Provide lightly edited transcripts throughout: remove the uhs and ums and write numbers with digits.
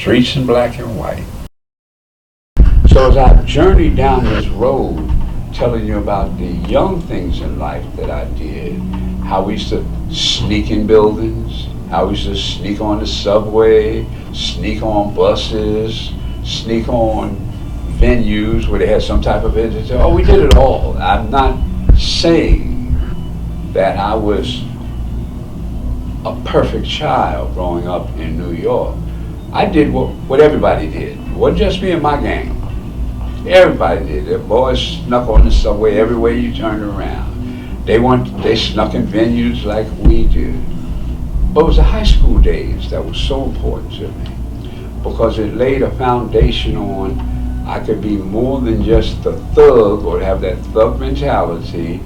streets in black and white. So as I journeyed down this road, telling you about the young things in life that I did, how we used to sneak in buildings, how we used to sneak on the subway, sneak on buses, sneak on venues where they had some type of event. Oh, we did it all. I'm not saying that I was a perfect child growing up in New York. I did what everybody did. It wasn't just me and my gang. Everybody did. The boys snuck on the subway everywhere you turned around. They snuck in venues like we did. But it was the high school days that was so important to me because it laid a foundation on I could be more than just the thug or have that thug mentality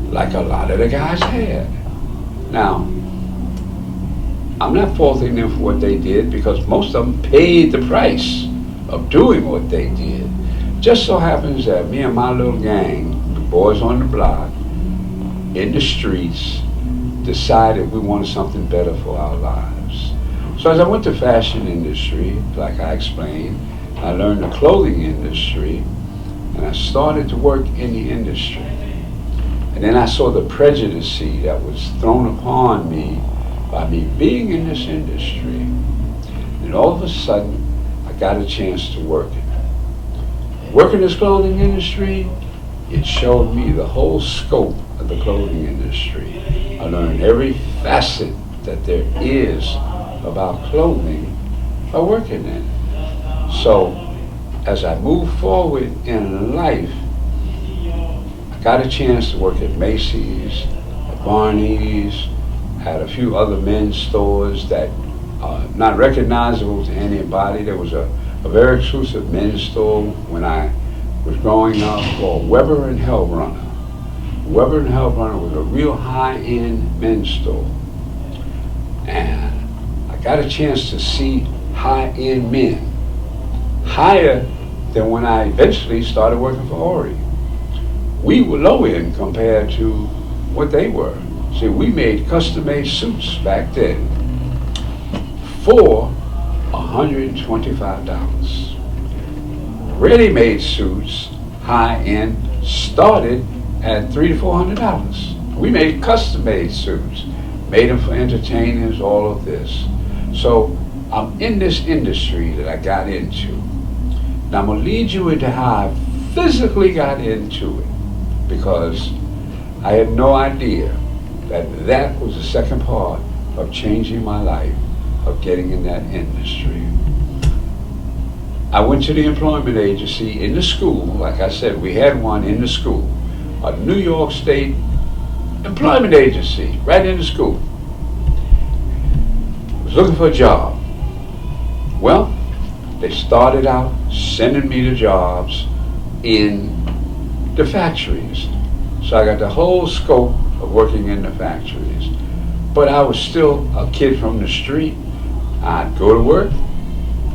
like a lot of the guys had. Now, I'm not faulting them for what they did because most of them paid the price of doing what they did. Just so happens that me and my little gang, the boys on the block, in the streets, decided we wanted something better for our lives. So as I went to fashion industry, like I explained, I learned the clothing industry, and I started to work in the industry. And then I saw the prejudice that was thrown upon me by me being in this industry. And all of a sudden, I got a chance to work it. Working this clothing industry, it showed me the whole scope of the clothing industry. I learned every facet that there is about clothing by working in it. So, as I moved forward in life, I got a chance to work at Macy's, at Barney's, had a few other men's stores that are not recognizable to anybody. There was a very exclusive men's store when I was growing up called Weber and Hellrunner. Weber and Hellrunner was a real high-end men's store. And I got a chance to see high-end men, higher than when I eventually started working for Ori. We were low-end compared to what they were. See, we made custom-made suits back then for $125. Ready-made suits, high-end, started at $300 to $400. We made custom-made suits, made them for entertainers, all of this. So I'm in this industry that I got into. Now I'm gonna lead you into how I physically got into it because I had no idea that was the second part of changing my life, of getting in that industry. I went to the employment agency in the school. Like I said, we had one in the school, a New York State employment agency, right in the school. I was looking for a job. Well, they started out sending me to jobs in the factories. So I got the whole scope of working in the factories. But I was still a kid from the street. I'd go to work,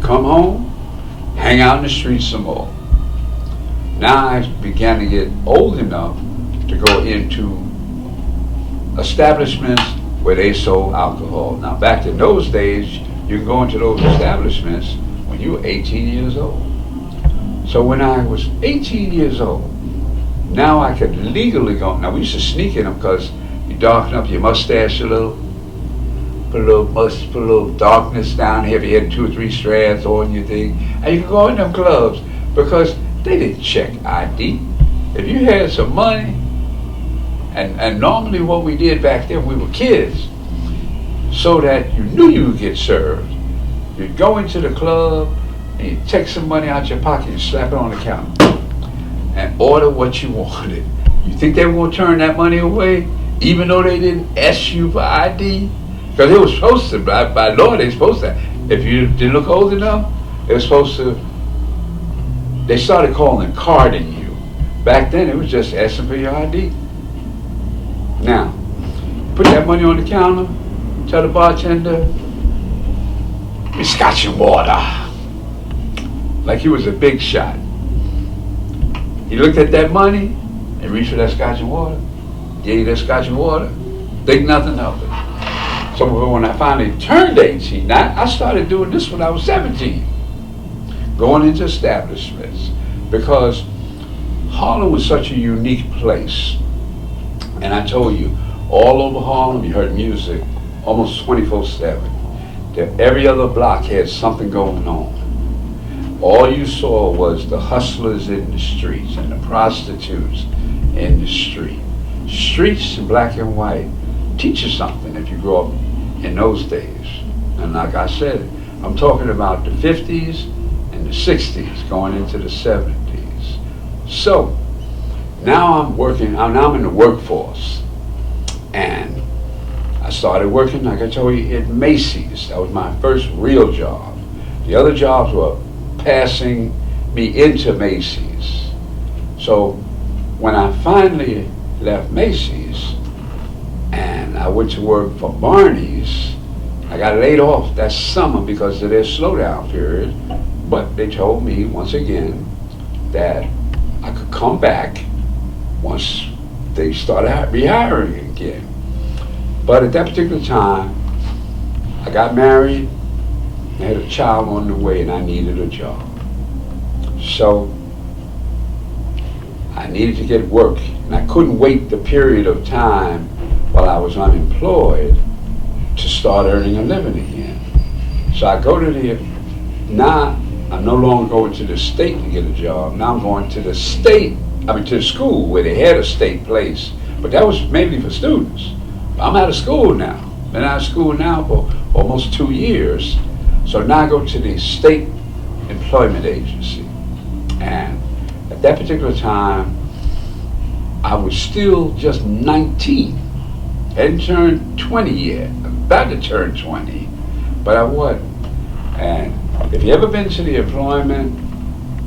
come home, hang out in the streets some more. Now I began to get old enough to go into establishments where they sold alcohol. Now back in those days, you can go into those establishments when you were 18 years old. So when I was 18 years old, now I could legally go. Now we used to sneak in them because you darken up your mustache a little, put a little darkness down here if you had 2 or 3 strands on your thing, and you could go in them clubs because they didn't check ID. If you had some money, and normally what we did back then, we were kids, so that you knew you would get served. You'd go into the club and you'd take some money out your pocket and slap it on the counter and order what you wanted. You think they were going to turn that money away, even though they didn't ask you for ID? Because they were supposed to, by law, they were supposed to. If you didn't look old enough, they were supposed to, they started calling carding you. Back then, it was just asking for your ID. Now, put that money on the counter, tell the bartender, "Give me scotch and water." Like he was a big shot. He looked at that money and reached for that scotch and water. Gave you that scotch and water. Think nothing of it. So when I finally turned 18, I started doing this when I was 17, going into establishments, because Harlem was such a unique place. And I told you, all over Harlem, you heard music almost 24/7. Every other block had something going on. All you saw was the hustlers in the streets and the prostitutes in the street. Streets in black and white teach you something if you grow up in those days. And like I said, I'm talking about the 50s and the 60s going into the 70s. So now I'm in the workforce. And I started working, like I told you, at Macy's. That was my first real job. The other jobs were passing me into Macy's. So when I finally left Macy's and I went to work for Barney's, I got laid off that summer because of their slowdown period. But they told me once again that I could come back once they started rehiring again. But at that particular time, I got married, I had a child on the way, and I needed a job. So I needed to get work, and I couldn't wait the period of time while I was unemployed to start earning a living again. So I go to now I'm no longer going to the state to get a job. Now I'm going to the to the school where they had a state place, but that was mainly for students. I'm out of school now. Been out of school now for almost 2 years. So now I go to the state employment agency. And at that particular time, I was still just 19. Hadn't turned 20 yet. About to turn 20, but I wasn't. And if you ever been to the employment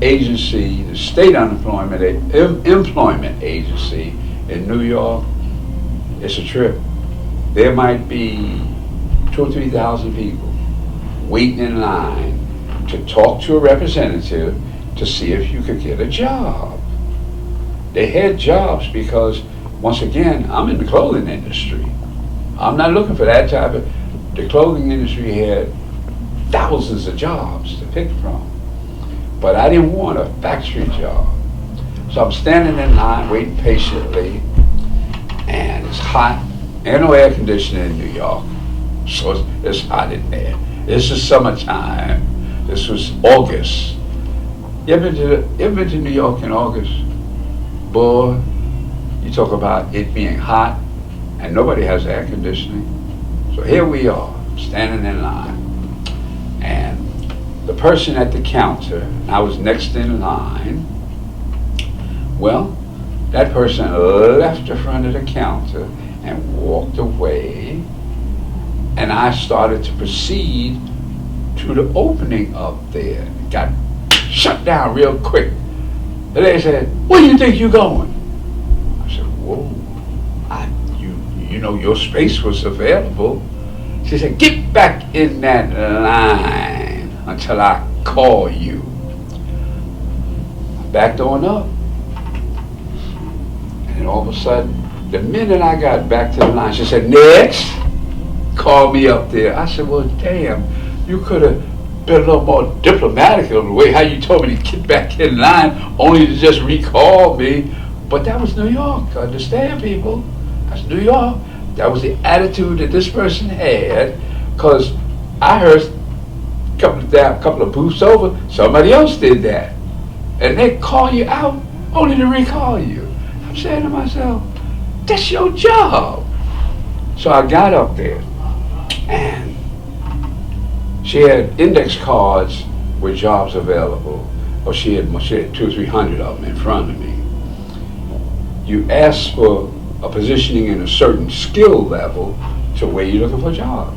agency, the state unemployment employment agency in New York, it's a trip. There might be 2,000 or 3,000 people waiting in line to talk to a representative to see if you could get a job. They had jobs because, once again, I'm in the clothing industry. I'm not looking for that type of. The clothing industry had thousands of jobs to pick from, but I didn't want a factory job. So I'm standing in line waiting patiently, and it's hot, and no air conditioning in New York, so it's hot in there. This is summertime. This was August. You ever been to New York in August? Boy, you talk about it being hot, and nobody has air conditioning. So here we are, standing in line. And the person at the counter, I was next in line, well, that person left the front of the counter and walked away, and I started to proceed to the opening up there. Got shut down real quick. The lady said, "Where do you think you're going?" I said, "Whoa, you know your space was available." She said, "Get back in that line until I call you." I backed on up. And all of a sudden, the minute I got back to the line, she said, "Next." Called me up there. I said, "Well, damn, you could have been a little more diplomatic in the way how you told me to get back in line, only to just recall me." But that was New York. Understand, people? That's New York. That was the attitude that this person had, because I heard a couple of booths over, somebody else did that. And they call you out only to recall you. I'm saying to myself, that's your job. So I got up there, and she had index cards with jobs available. Or she had 200 or 300 of them in front of me. You ask for a positioning in a certain skill level to where you're looking for a job.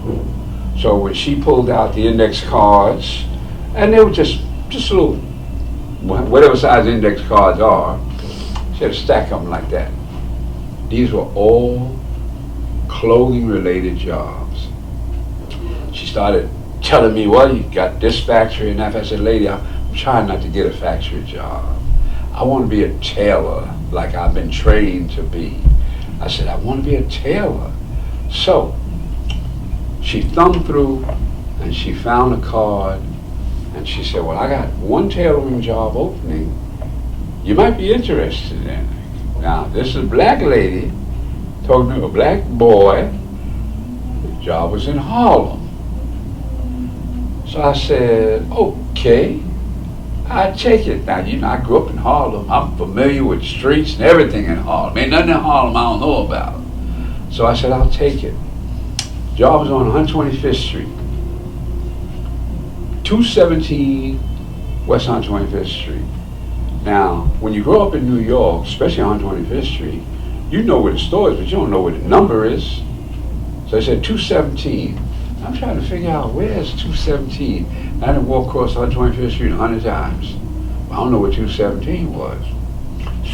So when she pulled out the index cards, and they were just little, whatever size index cards are, she had to stack them like that. These were all clothing related jobs. She started telling me, "Well, you got this factory and that." I said, "Lady, I'm trying not to get a factory job. I want to be a tailor like I've been trained to be." I said, "I want to be a tailor." So She thumbed through and she found a card and she said, well, I got one tailoring job opening. You might be interested in it. Now, this is a black lady talking to a black boy. The job was in Harlem. So I said, okay, I take it. Now, you know, I grew up in Harlem. I'm familiar with streets and everything in Harlem. Ain't nothing in Harlem I don't know about. So I said, I'll take it. Job was on 125th Street. 217 West 125th Street. Now, when you grow up in New York, especially on 125th Street, you know where the store is, but you don't know where the number is. So I said 217. I'm trying to figure out where's 217. I done walked across 125th Street 100 times. I don't know where 217 was.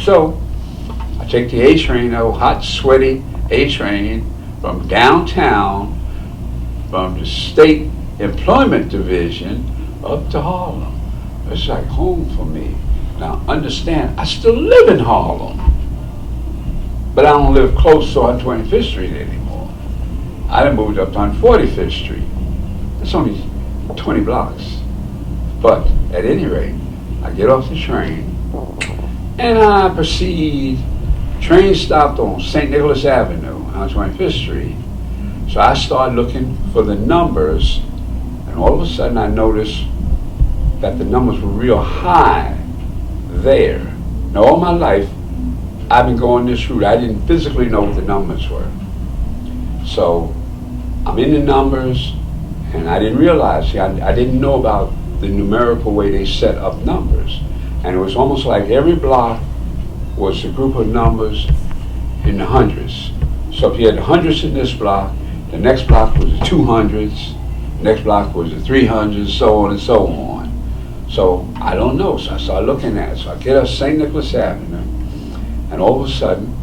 So I take the A train, that hot, sweaty A train from downtown, from the State Employment Division up to Harlem. It's like home for me. Now understand, I still live in Harlem, but I don't live close to 125th Street anymore. I done moved up to 145th Street. It's only 20 blocks. But at any rate, I get off the train and I proceed. Train stopped on St. Nicholas Avenue on 125th Street. So I started looking for the numbers, and all of a sudden I noticed that the numbers were real high there. Now all my life I've been going this route. I didn't physically know what the numbers were. So I'm in the numbers, and I didn't realize, I didn't know about the numerical way they set up numbers. And it was almost like every block was a group of numbers in the hundreds. So if you had the hundreds in this block, the next block was the 200s, the next block was the 300s, so on and so on. So I don't know, so I started looking at it. So I get up St. Nicholas Avenue, and all of a sudden,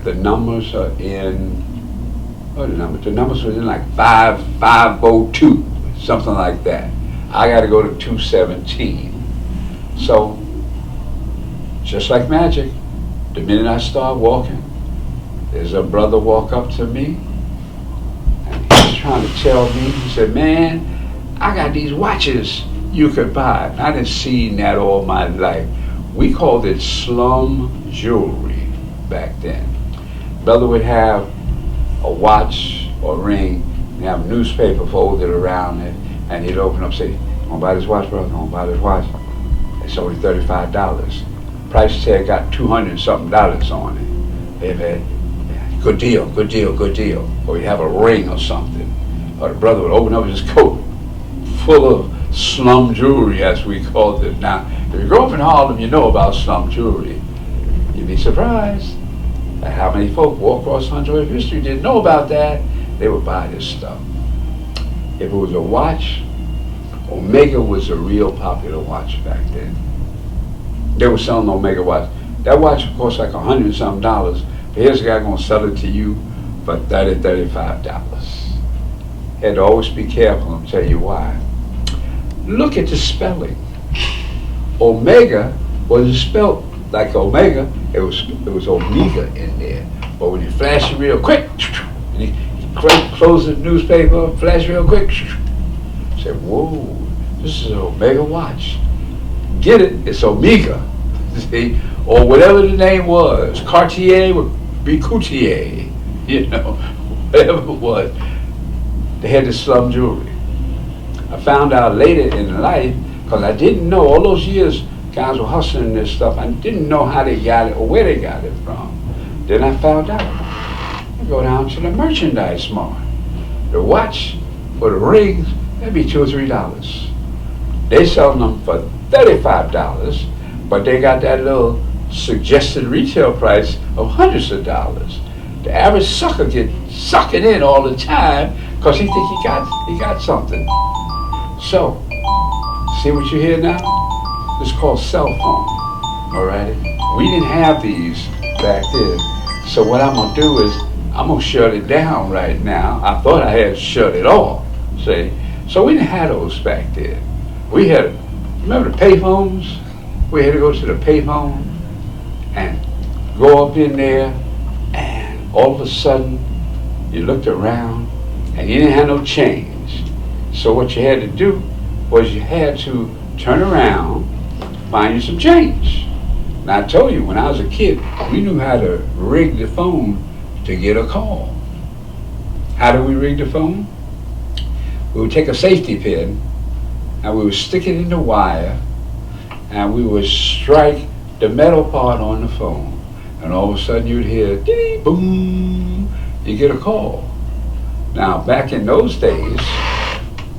the numbers are in, the numbers were in like 502, something like that. I got to go to 217. So, just like magic, the minute I start walking, there's a brother walk up to me, and he's trying to tell me, he said, man, I got these watches you could buy. And I didn't see that all my life. We called it slum jewelry back then. Brother would have a watch or ring and have a newspaper folded around it, and he'd open up and say, "Want to buy this watch, brother? Want to buy this watch?" It's only $35. Price tag got $200 something on it. Hey man, good deal, good deal, good deal. Or he'd have a ring or something. Or the brother would open up his coat full of slum jewelry, as we called it. Now, if you grow up in Harlem, you know about slum jewelry. You'd be surprised at how many folk walk across 125th Street didn't know about that. They would buy this stuff. If it was a watch, Omega was a real popular watch back then. They were selling Omega watch. That watch would cost like $100 something, but here's a guy gonna sell it to you for $30, $35. Had to always be careful, and tell you why. Look at the spelling. Omega wasn't spelled like Omega, it was Omega in there. But when you flash it real quick, and you close the newspaper, flash real quick, say, whoa, this is an Omega watch. Get it, it's Omega. See? Or whatever the name was. Cartier would be Coutier, you know, whatever it was. They had the slum jewelry. I found out later in life, because I didn't know, all those years guys were hustling this stuff, I didn't know how they got it or where they got it from. Then I found out. I go down to the merchandise mart. The watch or the rings, that'd be $2 or $3. They selling them for $35, but they got that little suggested retail price of hundreds of dollars. The average sucker get sucking in all the time because he think he got something. So, see what you hear now? It's called cell phone, all right? We didn't have these back then. So what I'm gonna do is, I'm gonna shut it down right now. I thought I had shut it off, see? So we didn't have those back then. We had, remember the payphones? We had to go to the payphone and go up in there, and all of a sudden, you looked around and you didn't have no change. So what you had to do was you had to turn around, find you some change. And I told you, when I was a kid, we knew how to rig the phone to get a call. How do we rig the phone? We would take a safety pin and we would stick it in the wire and we would strike the metal part on the phone. And all of a sudden you'd hear, dee, boom, you get a call. Now, back in those days,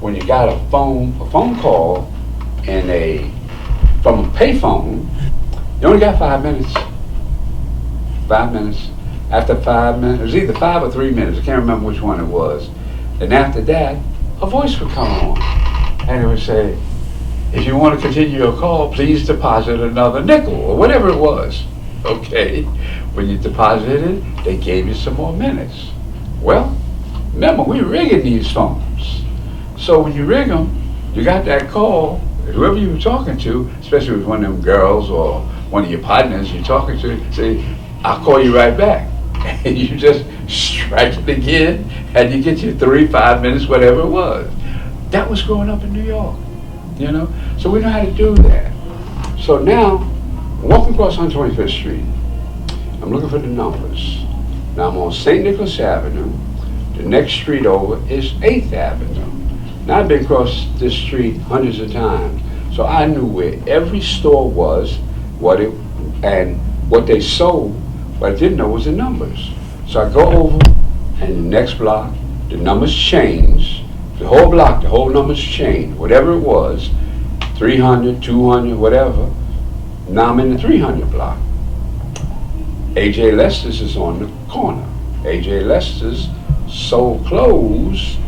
when you got a phone call from a payphone, you only got 5 minutes. 5 minutes. After 5 minutes, it was either 5 or 3 minutes. I can't remember which one it was. And after that, a voice would come on. And it would say, if you want to continue your call, please deposit another nickel, or whatever it was. Okay. When you deposited it, they gave you some more minutes. Well, remember, we rigging these phones. So when you rig them, you got that call, whoever you were talking to, especially with one of them girls or one of your partners you're talking to, say, I'll call you right back. And you just strike it again, and you get your 3, 5 minutes, whatever it was. That was growing up in New York, you know? So we know how to do that. So now, walking across 125th Street, I'm looking for the numbers. Now I'm on St. Nicholas Avenue. The next street over is 8th Avenue. Now I've been across this street hundreds of times, so I knew where every store was, and what they sold. What I didn't know was the numbers. So I go over, and the next block, the numbers change. The whole block, the whole numbers change. Whatever it was, 300, 200, whatever. Now I'm in the 300 block. A.J. Lester's is on the corner. A.J. Lester's sold clothes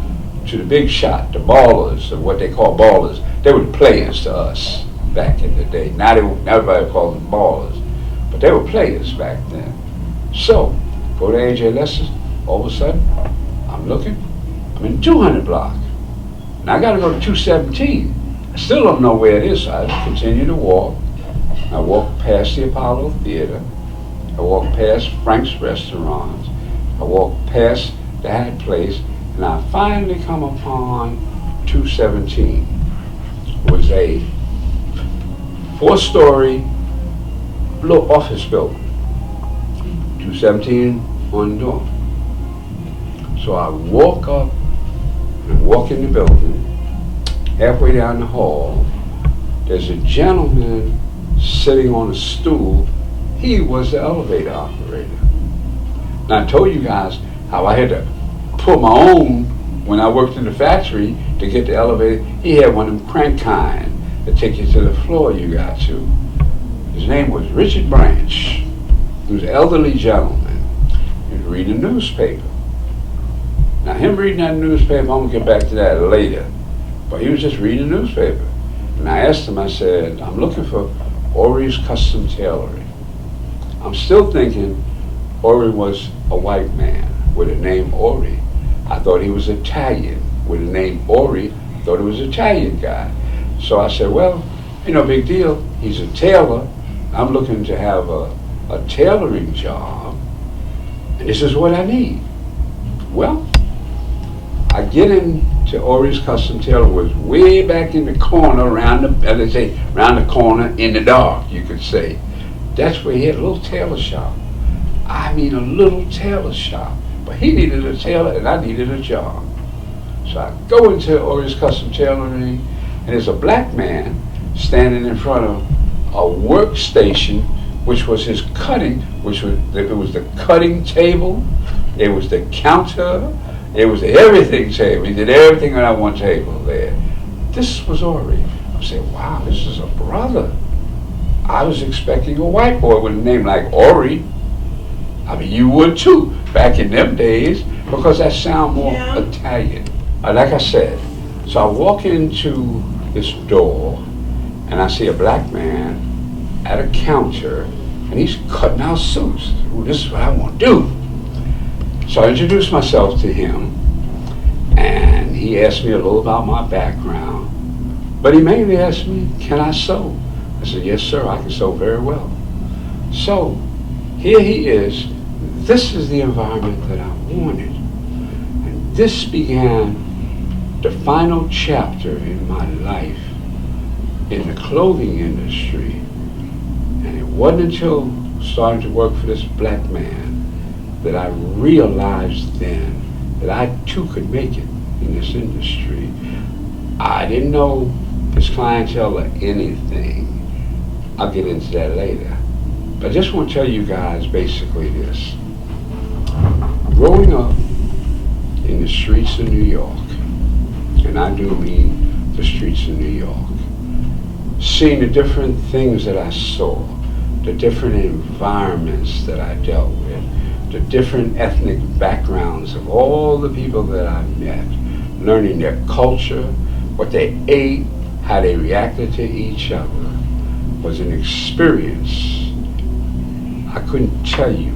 to the big shot, the ballers, or what they call ballers. They were the players to us back in the day. Now everybody calls them ballers, but they were players back then. So, go to A.J. Lester's, all of a sudden, I'm looking, I'm in 200 block. Now I gotta go to 217. I still don't know where it is, so I continue to walk. I walk past the Apollo Theater. I walk past Frank's Restaurants. I walk past the Hat Place, and I finally come upon 217. It was a 4-story little office building. 217 on the door. So I walk up and walk in the building. Halfway down the hall, there's a gentleman sitting on a stool. He was the elevator operator. Now I told you guys how I had to pull my own when I worked in the factory to get the elevator. He had one of them crank kind that take you to the floor you got to. His name was Richard Branch. He was an elderly gentleman. He was reading a newspaper. Now him reading that newspaper, I'm gonna get back to that later. But he was just reading the newspaper. And I asked him, I said, I'm looking for Ori's Custom Tailoring. I'm still thinking Ori was a white man with the name Ori. I thought he was Italian with the name Ori. I thought he was an Italian guy. So I said, well, ain't no big deal. He's a tailor. I'm looking to have a tailoring job, and this is what I need. Well, I get into Ori's Custom Tailor, was way back in the corner, around the corner in the dark, you could say. That's where he had a little tailor shop. I mean, a little tailor shop. But he needed a tailor, and I needed a job. So I go into Ori's Custom Tailoring, and there's a black man standing in front of a workstation, which was his cutting, it was the cutting table, it was the counter, it was the everything table. He did everything on that one table there. This was Ori. I said, wow, this is a brother. I was expecting a white boy with a name like Ori. I mean, you would too, back in them days, because that sound more Italian. Like I said, so I walk into this door, and I see a black man at a counter, and he's cutting out suits. Ooh, this is what I want to do. So I introduced myself to him, and he asked me a little about my background, but he mainly asked me, can I sew? I said, yes, sir, I can sew very well. So here he is. This is the environment that I wanted. And this began the final chapter in my life in the clothing industry. And it wasn't until starting to work for this black man that I realized then that I too could make it in this industry. I didn't know this clientele or anything. I'll get into that later. But I just want to tell you guys basically this. Growing up in the streets of New York, and I do mean the streets of New York, seeing the different things that I saw, the different environments that I dealt with, the different ethnic backgrounds of all the people that I met, learning their culture, what they ate, how they reacted to each other, was an experience I couldn't tell you.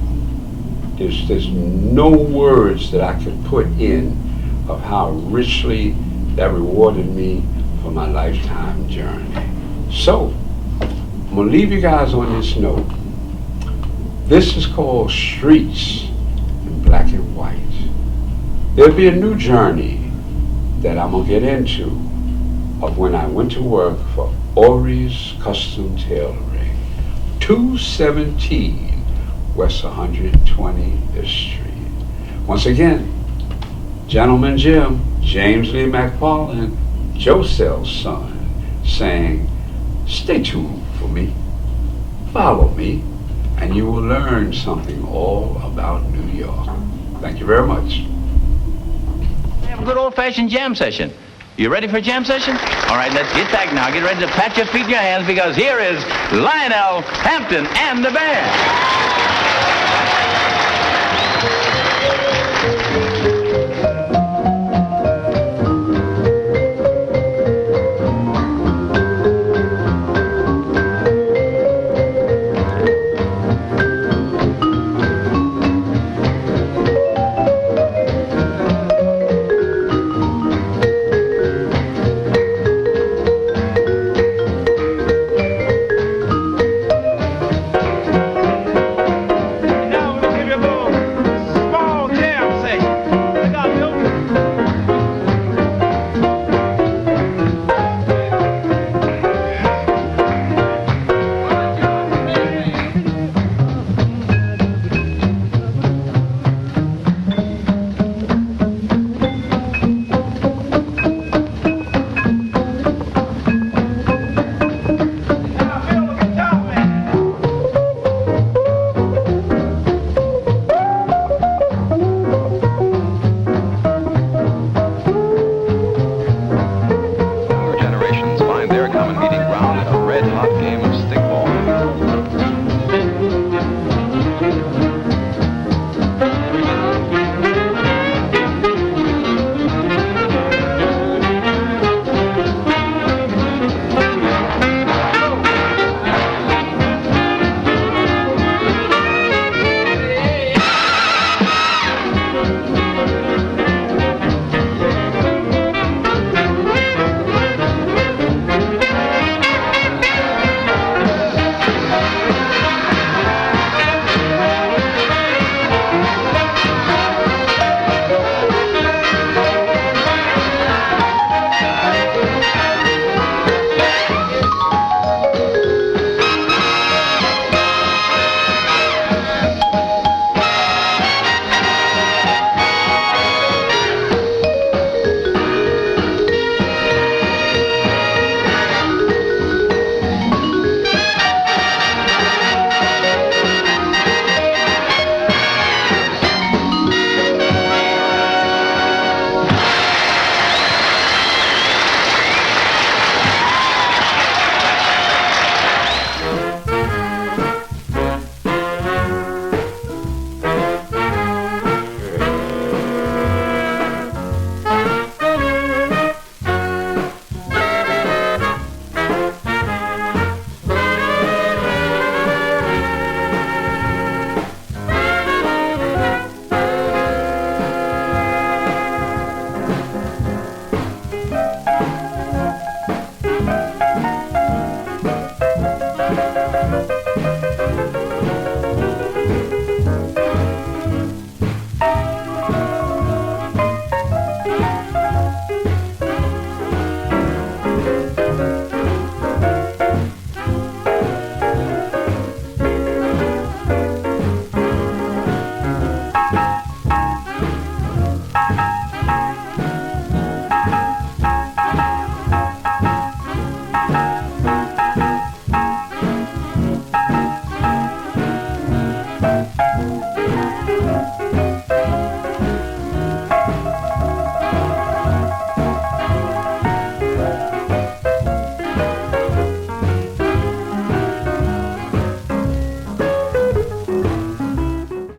There's no words that I could put in of how richly that rewarded me for my lifetime journey. So, I'm gonna leave you guys on this note. This is called Streets in Black and White. There'll be a new journey that I'm gonna get into of when I went to work for Ori's Custom Tailoring, 217 West 120th Street. Once again, Gentleman Jim, James Lee McFarland, Joe Sell's son, saying, stay tuned for me, follow me, and you will learn something all about New York. Thank you very much. Have a good old-fashioned jam session. You ready for a jam session? All right, let's get back now. Get ready to pat your feet and your hands because here is Lionel Hampton and the band.